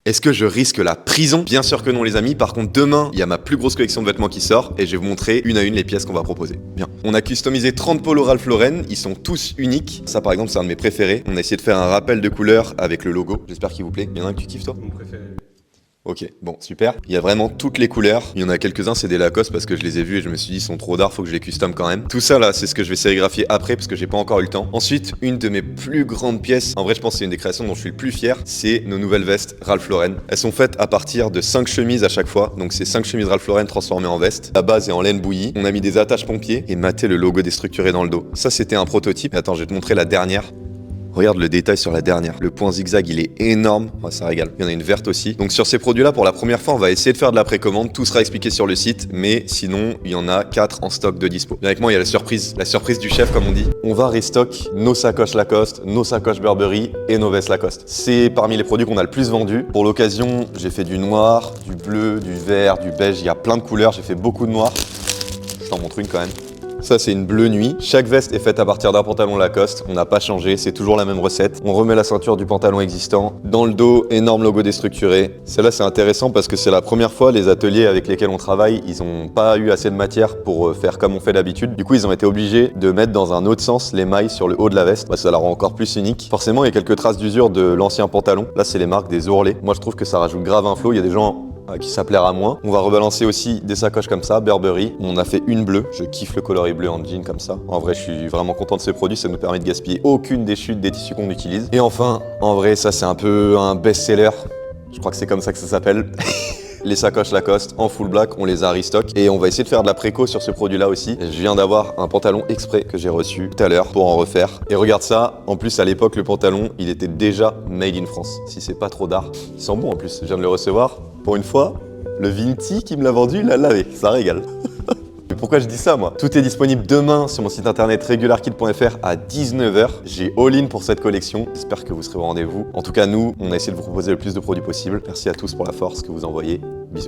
Est-ce que je risque la prison? Bien sûr que non les amis, par contre demain, il y a ma plus grosse collection de vêtements qui sort et je vais vous montrer une à une les pièces qu'on va proposer. Bien. On a customisé 30 polos Ralph Lauren, ils sont tous uniques. Ça par exemple c'est un de mes préférés. On a essayé de faire un rappel de couleur avec le logo. J'espère qu'il vous plaît. Il y en a un que tu kiffes toi? Mon préféré. Ok, bon, super. Il y a vraiment toutes les couleurs. Il y en a quelques-uns, c'est des Lacoste parce que je les ai vus et je me suis dit, ils sont trop d'art, faut que je les custom quand même. Tout ça là, c'est ce que je vais sérigraphier après parce que j'ai pas encore eu le temps. Ensuite, une de mes plus grandes pièces, en vrai, je pense que c'est une des créations dont je suis le plus fier, c'est nos nouvelles vestes Ralph Lauren. Elles sont faites à partir de 5 chemises à chaque fois. Donc, c'est 5 chemises Ralph Lauren transformées en veste. La base est en laine bouillie. On a mis des attaches pompiers et maté le logo déstructuré dans le dos. Ça, c'était un prototype. Attends, je vais te montrer la dernière. Regarde le détail sur la dernière. Le point zigzag, il est énorme. Ouais, ça régale. Il y en a une verte aussi. Donc sur ces produits-là, pour la première fois, on va essayer de faire de la précommande. Tout sera expliqué sur le site. Mais sinon, il y en a 4 en stock de dispo. Bien avec moi, il y a la surprise. La surprise du chef, comme on dit. On va restock nos sacoches Lacoste, nos sacoches Burberry et nos vestes Lacoste. C'est parmi les produits qu'on a le plus vendus. Pour l'occasion, j'ai fait du noir, du bleu, du vert, du beige. Il y a plein de couleurs. J'ai fait beaucoup de noir. Je t'en montre une quand même. Ça, c'est une bleu nuit. Chaque veste est faite à partir d'un pantalon Lacoste. On n'a pas changé, c'est toujours la même recette. On remet la ceinture du pantalon existant. Dans le dos, énorme logo déstructuré. Celle-là, c'est intéressant parce que c'est la première fois, les ateliers avec lesquels on travaille, ils n'ont pas eu assez de matière pour faire comme on fait d'habitude. Du coup, ils ont été obligés de mettre dans un autre sens les mailles sur le haut de la veste. Ça la rend encore plus unique. Forcément, il y a quelques traces d'usure de l'ancien pantalon. Là, c'est les marques des ourlets. Moi, je trouve que ça rajoute grave un flow. Il y a des gens qui ça plaira moins. On va rebalancer aussi des sacoches comme ça, Burberry. On a fait une bleue. Je kiffe le coloris bleu en jean comme ça. En vrai, je suis vraiment content de ces produits. Ça nous permet de gaspiller aucune des chutes des tissus qu'on utilise. Et enfin, en vrai, ça c'est un peu un best-seller. Je crois que c'est comme ça que ça s'appelle. Les sacoches Lacoste en full black, on les a restock et on va essayer de faire de la préco sur ce produit-là aussi. Je viens d'avoir un pantalon exprès que j'ai reçu tout à l'heure pour en refaire. Et regarde ça, en plus à l'époque le pantalon, il était déjà made in France. Si c'est pas trop d'art, il sent bon en plus. Je viens de le recevoir. Pour une fois, le Vinti qui me l'a vendu, il l'a lavé. Ça régale. Mais pourquoi je dis ça moi? Tout est disponible demain sur mon site internet regularkit.fr à 19h. J'ai all-in pour cette collection. J'espère que vous serez au rendez-vous. En tout cas, nous, on a essayé de vous proposer le plus de produits possible. Merci à tous pour la force que vous envoyez. Bisous.